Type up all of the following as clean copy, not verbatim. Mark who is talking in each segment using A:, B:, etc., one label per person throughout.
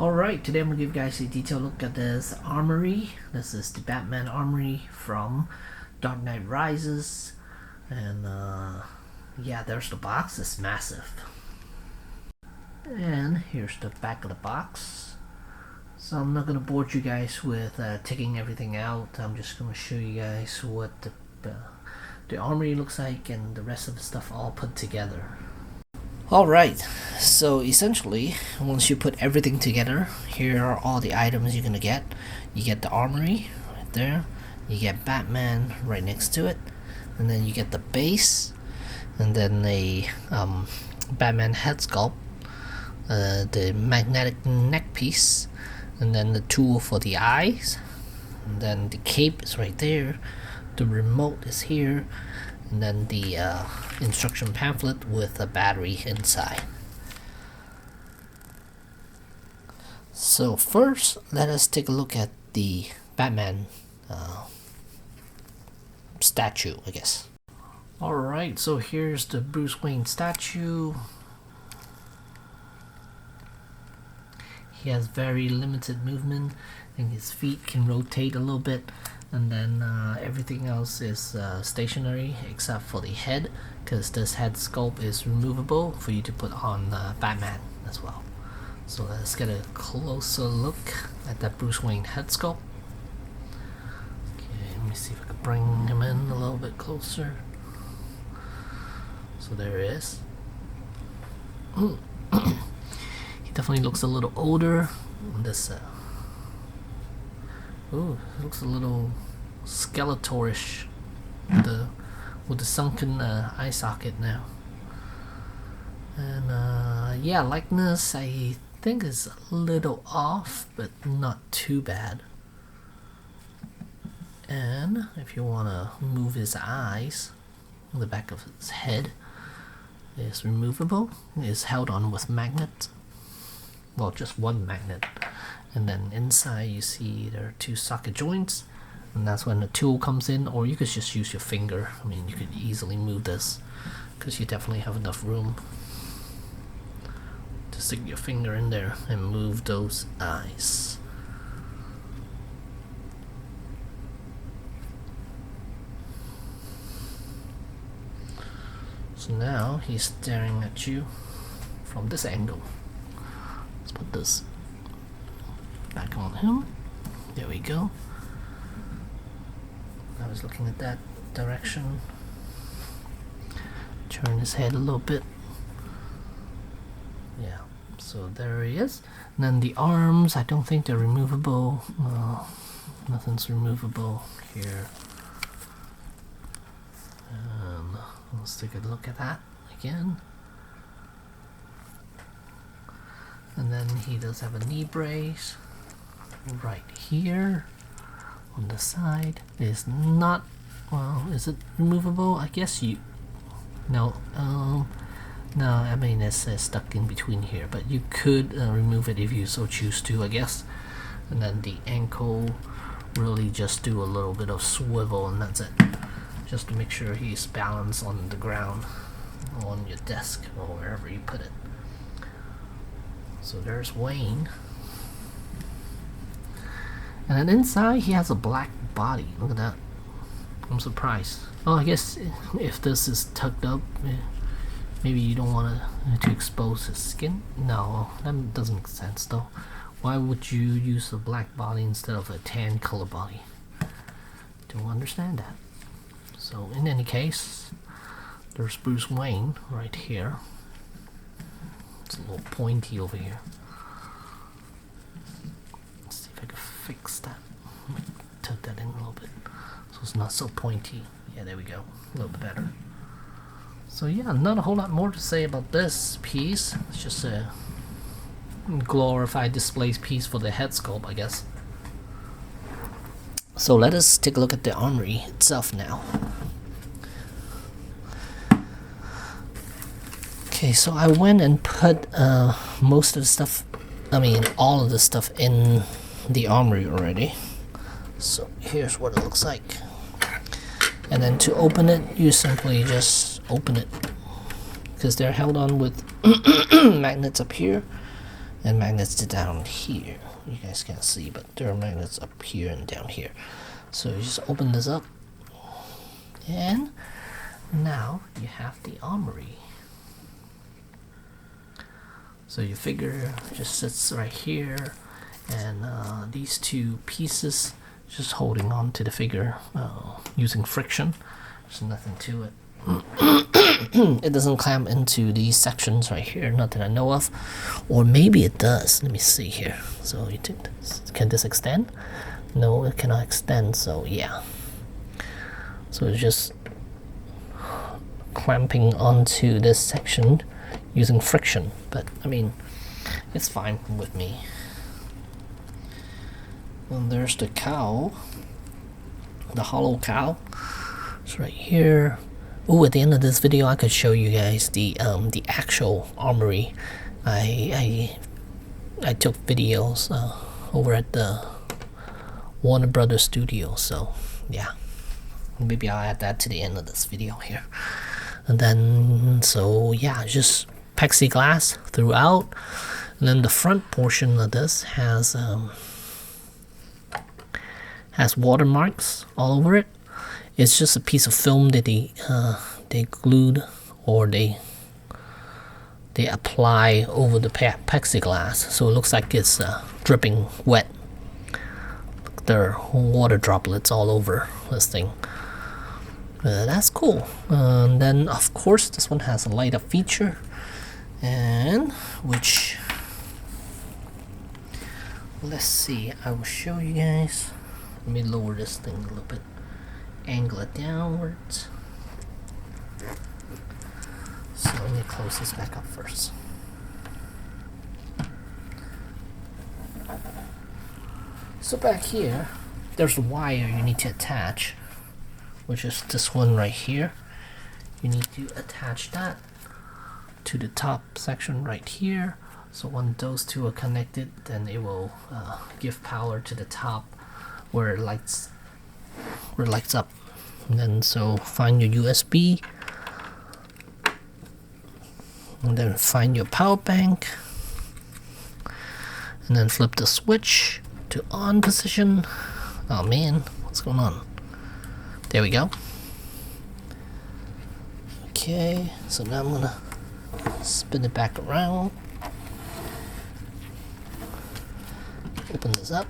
A: Alright, today I'm going to give you guys a detailed look at this Armory. This is the Batman Armory from Dark Knight Rises. And yeah, there's the box. It's massive. And here's the back of the box. So I'm not going to bore you guys with taking everything out. I'm just going to show you guys what the Armory looks like and the rest of the stuff all put together. Alright, so essentially, once you put everything together, here are all the items you're gonna get. You get the Armory right there, you get Batman right next to it, and then you get the base, and then a Batman head sculpt, the magnetic neck piece, and then the tool for the eyes, and then the cape is right there, the remote is here, and then the instruction pamphlet with a battery inside. So first, let us take a look at the Batman statue, I guess. Alright, so here's the Bruce Wayne statue. He has very limited movement and his feet can rotate a little bit. And then everything else is stationary except for the head, because this head sculpt is removable for you to put on Batman as well. So let's get a closer look at that Bruce Wayne head sculpt. Okay, let me see if I can bring him in a little bit closer. So there he is. He definitely looks a little older on this ooh, it looks a little skeletorish with the sunken eye socket now. And yeah, likeness I think is a little off, but not too bad. And if you want to move his eyes, the back of his head is removable. It is held on with magnet. Well, just one magnet. And then inside you see there are two socket joints, and that's when the tool comes in, or you could just use your finger. I mean, you could easily move this because you definitely have enough room to stick your finger in there and move those eyes. So now he's staring at you from this angle. Let's put this back on him. There we go. I was looking at that direction. Turn his head a little bit. Yeah, so there he is. And then the arms, I don't think they're removable. Nothing's removable here. Let's take a look at that again. And then he does have a knee brace right here on the side. It is not, well, is it removable? I guess you, no, no, I mean it's stuck in between here, but you could remove it if you so choose to, I guess. And then the ankle, really just do a little bit of swivel and that's it, just to make sure he's balanced on the ground, on your desk or wherever you put it. So there's Wayne. And then inside he has a black body. Look at that. I'm surprised. Oh, I guess if this is tucked up, maybe you don't want to expose his skin. No, that doesn't make sense though. Why would you use a black body instead of a tan color body? Don't understand that. So in any case, there's Bruce Wayne right here. It's a little pointy over here. Let's see if I can fix that. Tuck that in a little bit so it's not so pointy. Yeah, there we go. A little bit better. So yeah, not a whole lot more to say about this piece. It's just a glorified display piece for the head sculpt, I guess. So let us take a look at the Armory itself now. Okay, so I went and put most of the stuff, I mean all of the stuff in the Armory already. So here's what it looks like. And then to open it, you simply just open it, because they're held on with magnets up here. and magnets down here. You guys can't see, but there are magnets up here and down here. So you just open this up, and now you have the armory. So your figure just sits right here, and these two pieces just holding on to the figure using friction. There's nothing to it. It doesn't clamp into these sections right here, not that I know of, or maybe it does. Let me see here. So you think can this extend? No, it cannot extend. So yeah, so it's just clamping onto this section using friction, but I mean it's fine with me. And there's the cow, the hollow cow. It's right here. Oh, at the end of this video, I could show you guys the actual armory. I took videos over at the Warner Brothers studio, so yeah, maybe I'll add that to the end of this video here. And then, so yeah, just plexiglass throughout, and then the front portion of this has watermarks all over it. It's just a piece of film that they glued, or they apply over the plexiglass, so it looks like it's dripping wet. There are water droplets all over this thing. That's cool. And then of course this one has a light up feature, and which, let's see, I will show you guys. Let me lower this thing a little bit, angle it downwards. So let me close this back up first. So back here, there's a wire you need to attach, which is this one right here. You need to attach that to the top section right here. So when those two are connected, then it will give power to the top where it lights up. And then so find your USB, and then find your power bank, and then flip the switch to on position. Oh man, what's going on? There we go. Okay, so now I'm gonna spin it back around, open this up,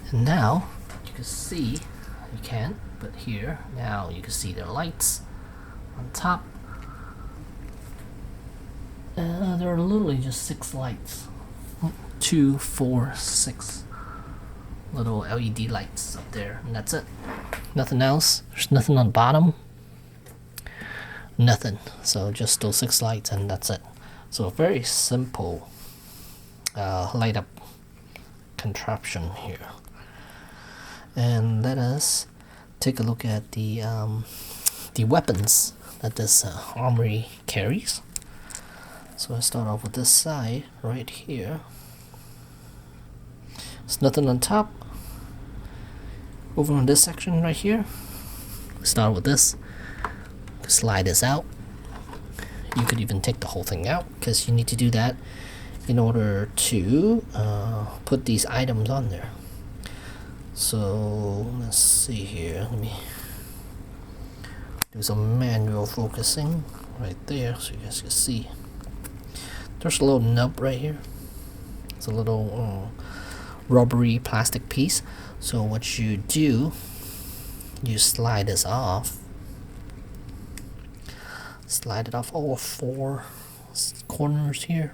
A: and now you can see, you can't, but here, now you can see the lights on top. There are literally just 6 lights. 2, 4, 6 little LED lights up there, and that's it. Nothing else. There's nothing on the bottom. Nothing. So just those 6 lights, and that's it. So a very simple light up contraption here. And let us take a look at the weapons that this armory carries. So I start off with this side right here. There's nothing on top. Over on this section right here, start with this. Slide this out. You could even take the whole thing out, because you need to do that in order to put these items on there. So let's see here. Let me do some manual focusing right there so you guys can see. There's a little nub right here. It's a little rubbery plastic piece. So what you do, you slide this off. Slide it off all 4 corners here.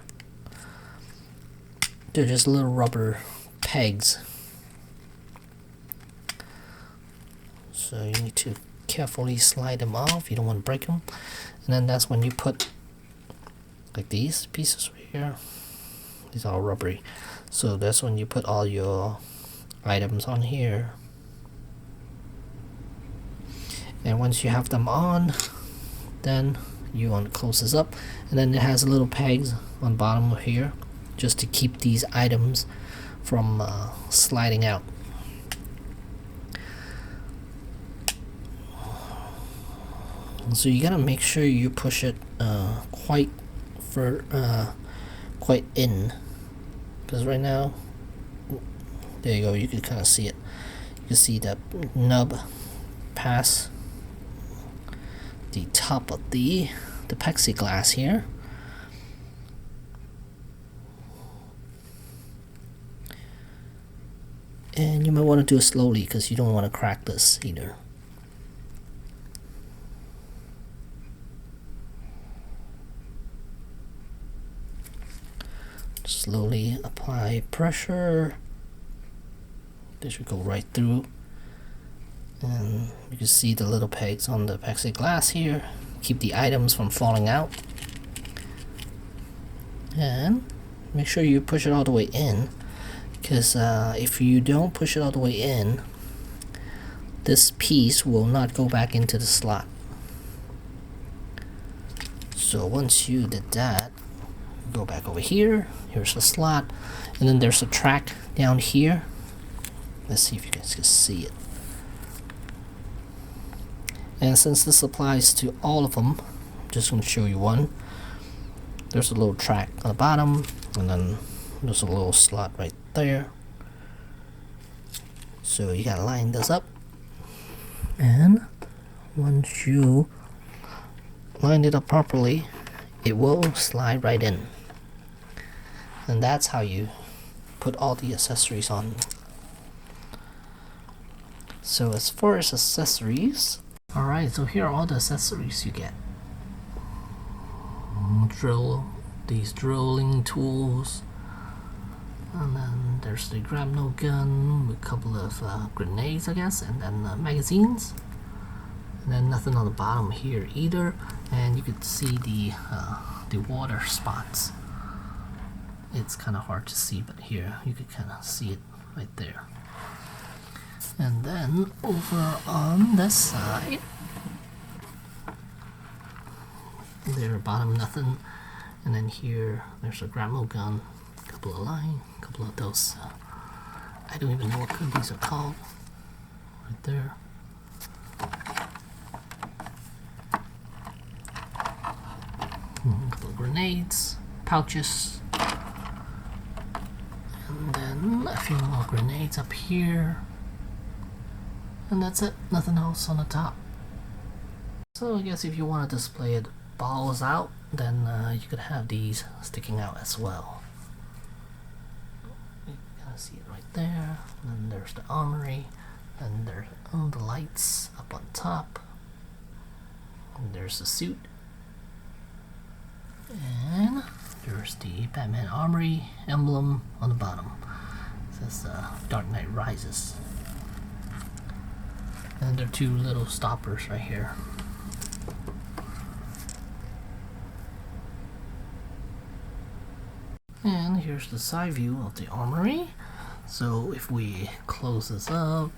A: They're just little rubber pegs. So you need to carefully slide them off. You don't want to break them. And then that's when you put, like these pieces right here. These are all rubbery. So that's when you put all your items on here. And once you have them on, then you want to close this up, and then it has little pegs on bottom of here just to keep these items from sliding out. So you gotta make sure you push it quite quite in, because right now, there you go, you can kind of see it. You can see that nub pass the top of the plexiglass here. And you might want to do it slowly because you don't want to crack this either. Slowly apply pressure. This should go right through. And you can see the little pegs on the plexiglass here. Keep the items from falling out. And make sure you push it all the way in, because if you don't push it all the way in, this piece will not go back into the slot. So once you did that, go back over here. Here's the slot, and then there's a track down here. Let's see if you guys can see it. And since this applies to all of them, I'm just going to show you one. There's a little track on the bottom, and then there's a little slot right there. So you gotta line this up, and once you line it up properly, it will slide right in. And that's how you put all the accessories on. So as far as accessories, alright, so here are all the accessories you get. These drilling tools, and then there's the grapnel gun with a couple of grenades, I guess, and then magazines, and then nothing on the bottom here either. And you can see the water spots. It's kind of hard to see, but here you can kind of see it right there. And then over on this side, there bottom nothing, and then here there's a grapnel gun, a couple of line, a couple of those I don't even know what these are called right there. A couple of grenades, pouches, and then a few more grenades up here, and that's it, nothing else on the top. So I guess if you want to display it balls out, then you could have these sticking out as well. You kind of see it right there. And then there's the armory, and there's all the lights up on top, and there's the suit, and there's the Batman Armory emblem on the bottom. It says Dark Knight Rises, and there are two little stoppers right here. And here's the side view of the armory. So if we close this up,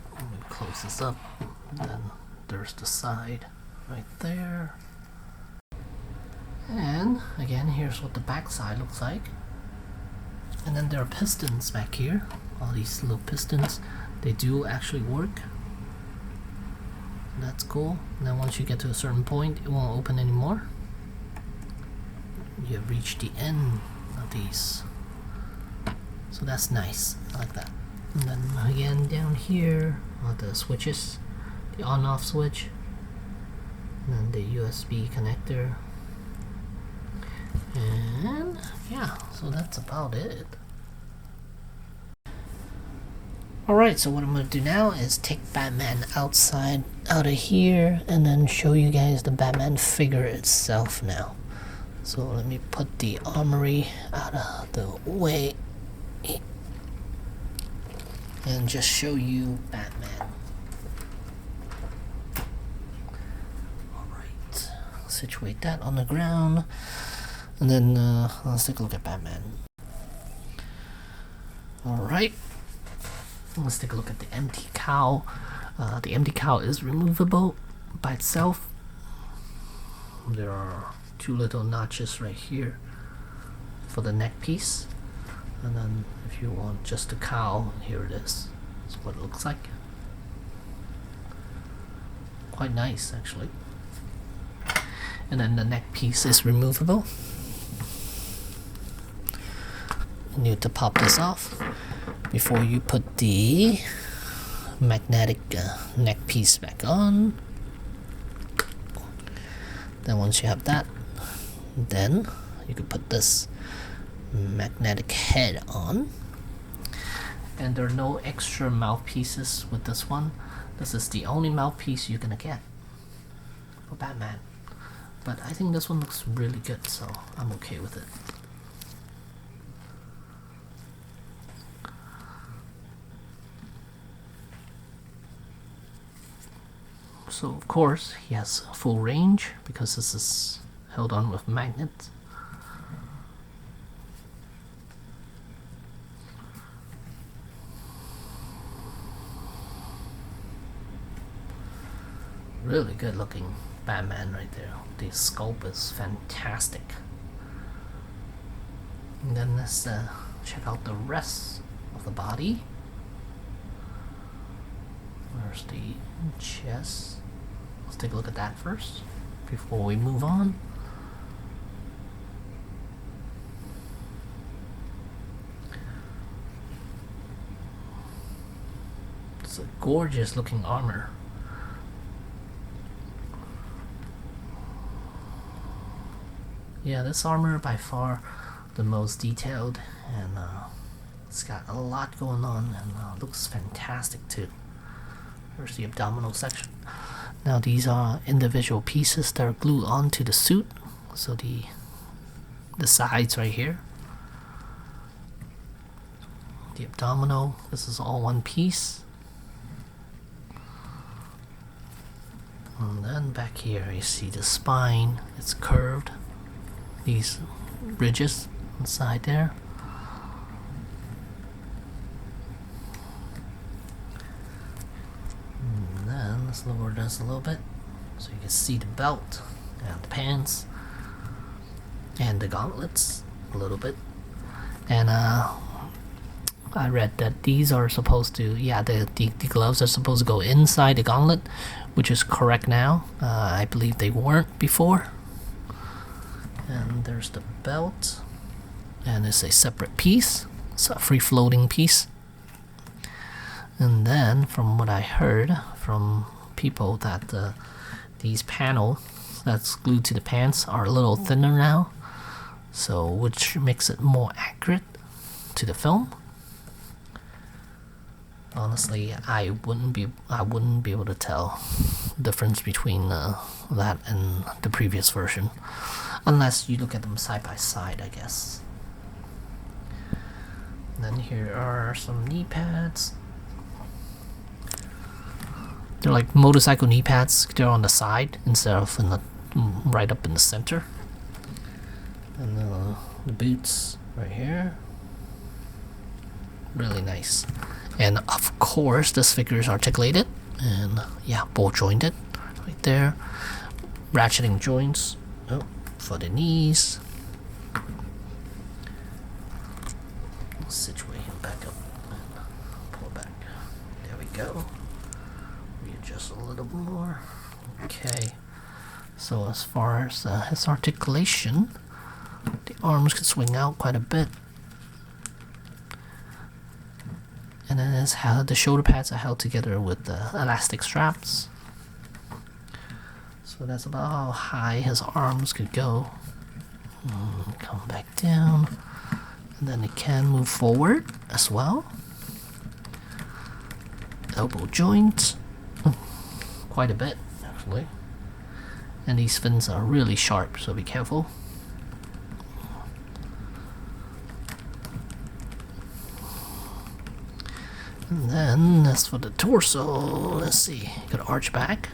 A: then there's the side right there. And again, here's what the back side looks like. And then there are pistons back here. All these little pistons, they do actually work. That's cool. And then once you get to a certain point, it won't open anymore. You have reached the end of these. So that's nice. I like that. And then again down here are the switches, the on-off switch, and then the USB connector. And yeah, so that's about it. Alright, so what I'm going to do now is take Batman out of here, and then show you guys the Batman figure itself now. So let me put the armory out of the way and just show you Batman. Alright, situate that on the ground, and then let's take a look at Batman. Alright, let's take a look at the empty cowl. The empty cowl is removable by itself. There are two little notches right here for the neck piece, and then if you want just a cowl, here it is. That's what it looks like. Quite nice actually. And then the neck piece is removable. you need to pop this off before you put the magnetic neck piece back on. Then once you have that, then you can put this magnetic head on. And there are no extra mouthpieces with this one. This is the only mouthpiece you're gonna get for Batman. But I think this one looks really good, so I'm okay with it. So of course he has full range because this is held on with magnets. Really good looking Batman right there. The sculpt is fantastic. And then let's check out the rest of the body. Where's the chest? Let's take a look at that first before we move on. It's a gorgeous looking armor. Yeah, this armor by far the most detailed, and it's got a lot going on, and looks fantastic too. There's the abdominal section. Now these are individual pieces that are glued onto the suit. So the sides right here, the abdominal, this is all one piece. And then back here you see the spine, it's curved. These ridges inside there. And then let's lower this a little bit so you can see the belt and the pants and the gauntlets a little bit. And I read that these are supposed to, the gloves are supposed to go inside the gauntlet, which is correct now. I believe they weren't before. And there's the belt, and it's a separate piece. It's a free-floating piece. And then, from what I heard from people, that these panels that's glued to the pants are a little thinner now, so which makes it more accurate to the film. Honestly, I wouldn't be able to tell the difference between that and the previous version, unless you look at them side by side, I guess. And then here are some knee pads. They're like motorcycle knee pads. They're on the side instead of in the right up in the center. And then the boots right here. Really nice. And of course, this figure is articulated and ball jointed right there. Ratcheting joints for the knees. Let's situate him back up and pull back. There we go. Readjust a little more. Okay. So as far as his articulation, the arms can swing out quite a bit. And then the shoulder pads are held together with the elastic straps. So that's about how high his arms could go. Come back down. And then it can move forward as well. Elbow joint. Quite a bit, actually. And these fins are really sharp, so be careful. And then as for the torso, let's see, gotta arch back.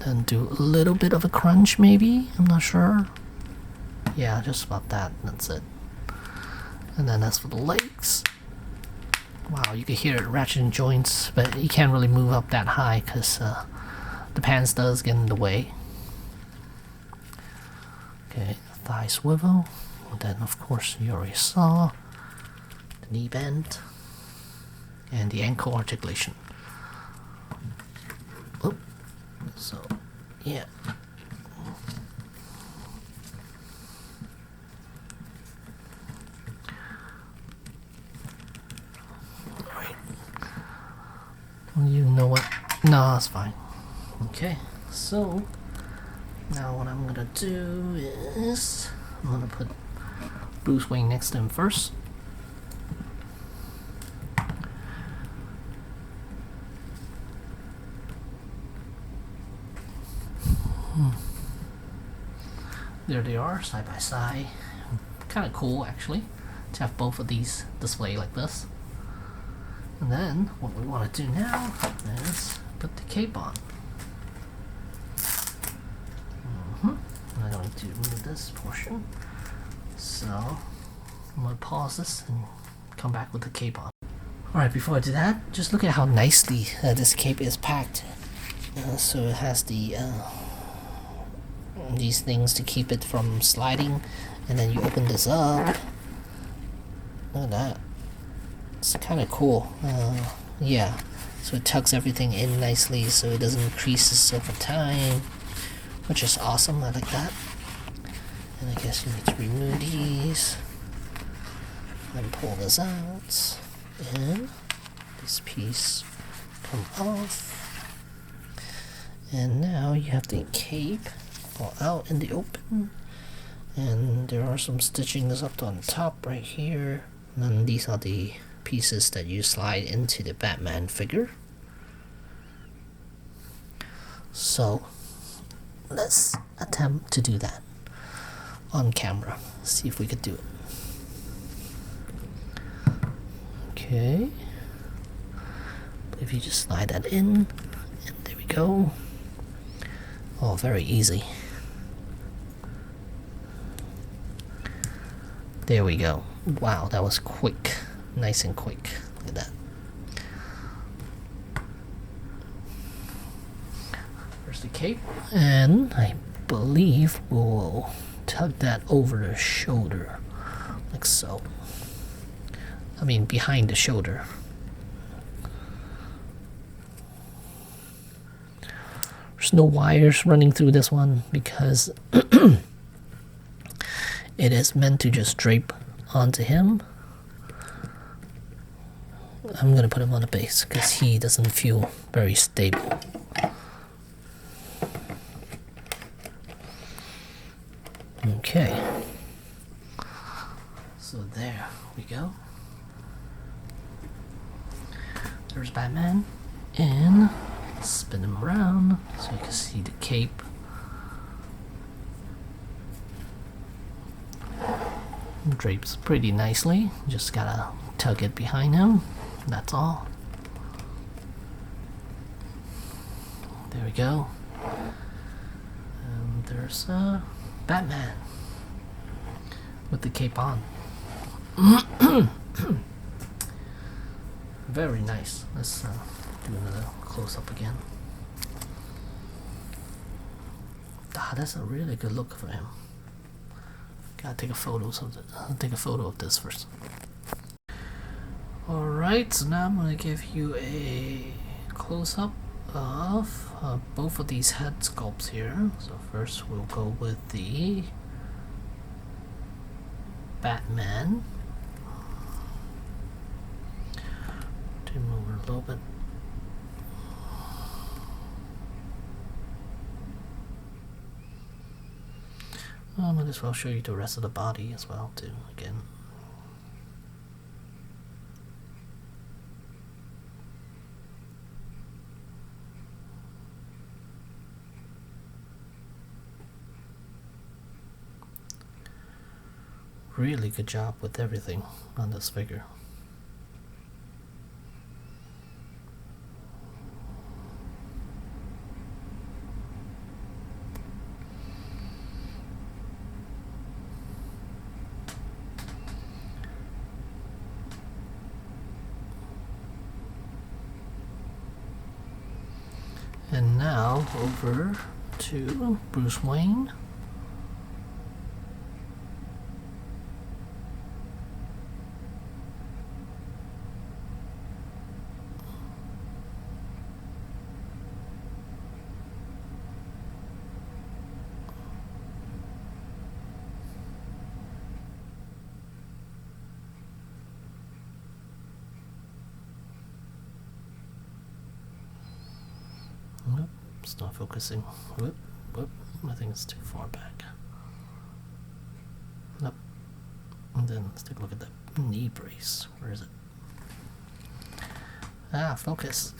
A: Then do a little bit of a crunch maybe, I'm not sure. Yeah, just about that, that's it. And then as for the legs, wow, you can hear it ratcheting joints, but you can't really move up that high because the pants does get in the way. Okay, thigh swivel, and then of course you already saw the knee bend and the ankle articulation. So yeah, it's fine. Okay, so now what I'm gonna do is I'm gonna put Bruce Wayne next to him first. There they are, side by side. Kind of cool, actually, to have both of these display like this. And then what we want to do now is put the cape on. I don't need to remove this portion, so I'm gonna pause this and come back with the cape on. Alright, before I do that, just look at how nicely this cape is packed. So it has these things to keep it from sliding, and then you open this up. Look at that. It's kind of cool. Yeah, so it tucks everything in nicely so it doesn't crease over time, which is awesome. I like that. And I guess you need to remove these and pull this out, and this piece come off. And now you have the cape all out in the open, and there are some stitchings up on top right here, and then these are the pieces that you slide into the Batman figure. So let's attempt to do that on camera. See if we could do it. Okay, if you just slide that in, and there we go. Oh, very easy. There we go. Wow, that was quick. Nice and quick. Look at that. There's the cape. And I believe we'll tug that over the shoulder. Like so. I mean, behind the shoulder. There's no wires running through this one because it is meant to just drape onto him. I'm gonna put him on the base because he doesn't feel very stable. Okay. So there we go. There's Batman, and spin him around so you can see the cape. Drapes pretty nicely. Just gotta tug it behind him. That's all. There we go. And there's Batman with the cape on. Very nice. Let's do another close-up again. That's a really good look for him. Gotta take a photo of this first. Alright, so now I'm gonna give you a close-up of both of these head sculpts here. So first we'll go with the Batman. Turn over a little bit. I might as well show you the rest of the body as well too, again. Really good job with everything on this figure. And now over to Bruce Wayne. It's not focusing. Whoop, whoop. I think it's too far back. Nope. And then let's take a look at the knee brace. Where is it? Ah, focus.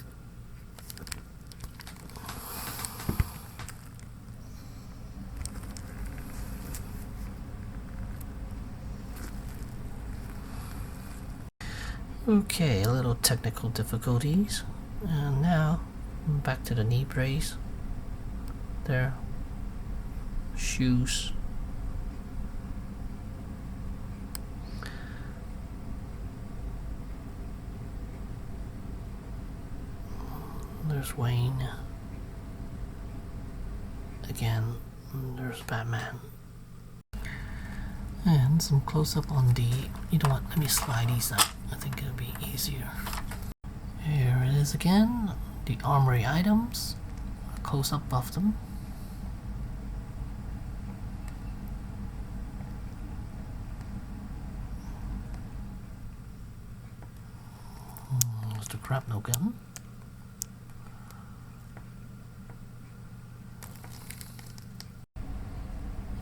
A: Okay, a little technical difficulties. And now, back to the knee brace. There. Shoes. There's Wayne. Again, there's Batman. And some close up on the, you know what, let me slide these out. I think it'll be easier. Here it is again, the Armory items. A close up of them. There's the grapnel gun.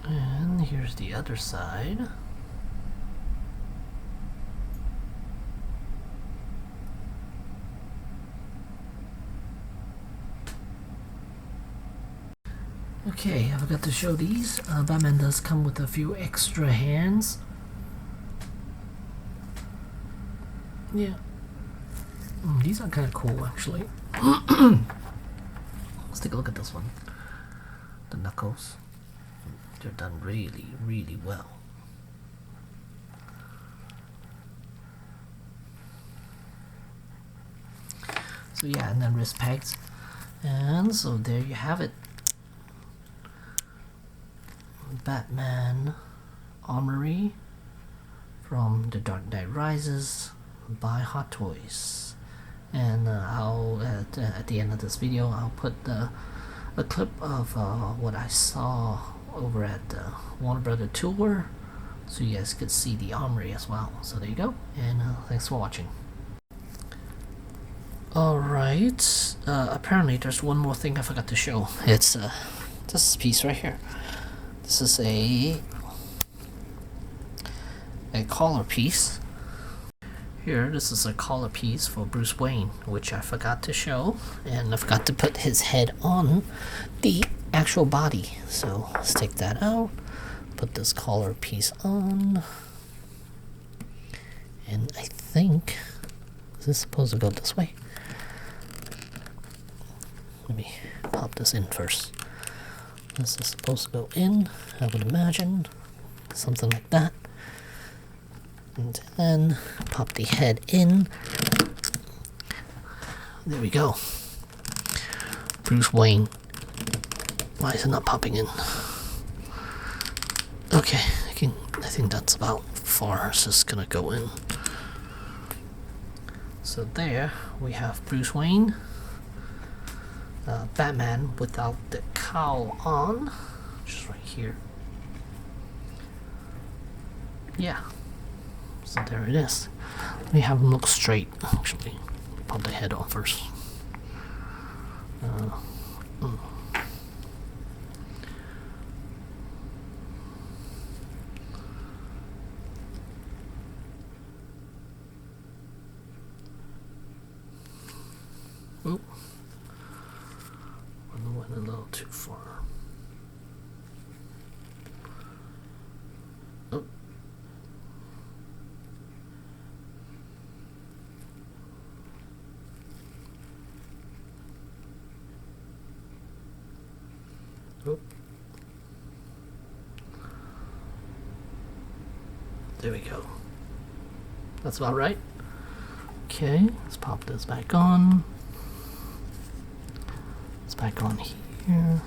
A: And here's the other side. Okay, I forgot to show these. Batman does come with a few extra hands. Yeah. These are kind of cool, actually. Let's take a look at this one. The knuckles. They're done really, really well. So yeah, and then wrist pegs. And so there you have it. Batman Armory from The Dark Knight Rises by Hot Toys. And I'll at the end of this video I'll put a clip of what I saw over at Warner Brother Tour, so you guys could see the Armory as well. So there you go, and thanks for watching. Alright, apparently there's one more thing I forgot to show. It's this piece right here. This is a collar piece. Here, this is a collar piece for Bruce Wayne, which I forgot to show, and I forgot to put his head on the actual body. So let's take that out, put this collar piece on, and I think, is this supposed to go this way? Let me pop this in first. This is supposed to go in, I would imagine, something like that. And then pop the head in. There we go. Bruce Wayne. Why is it not popping in? Okay, I think that's about far. It's just gonna go in. So there we have Bruce Wayne. Batman without the cowl on, just right here. Yeah, so there it is. Let me have him look straight. Actually, pop the head on first. Oop. I went a little too far. Oh. Oh. There we go. That's about right. Okay, let's pop this back on. It's back on here.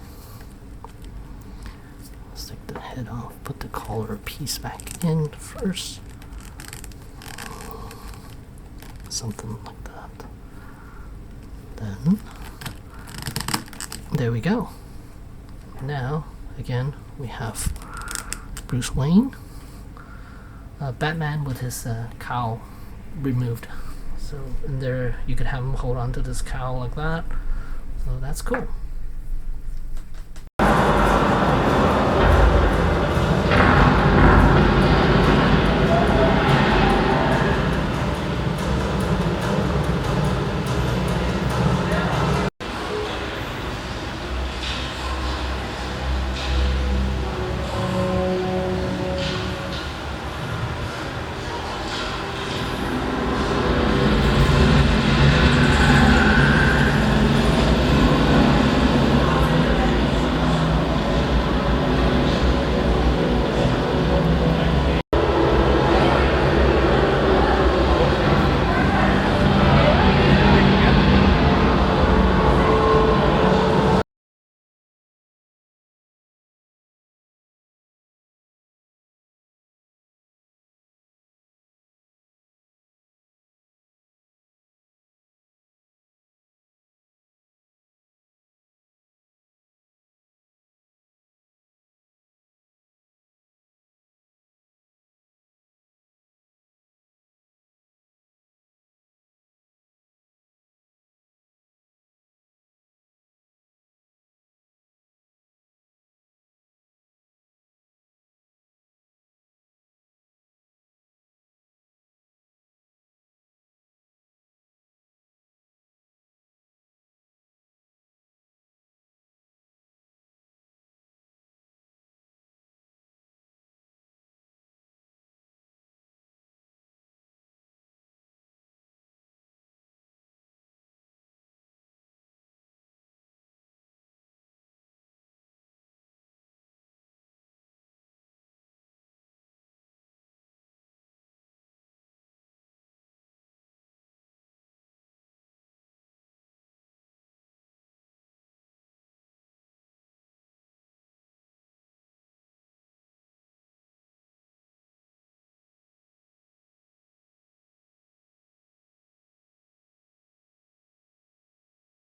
A: Let's take the head off, put the collar piece back in first. Something like that. Then, there we go. Now, again, we have Bruce Wayne. Batman with his cowl removed. So in there, you could have him hold on to this cowl like that. So that's cool.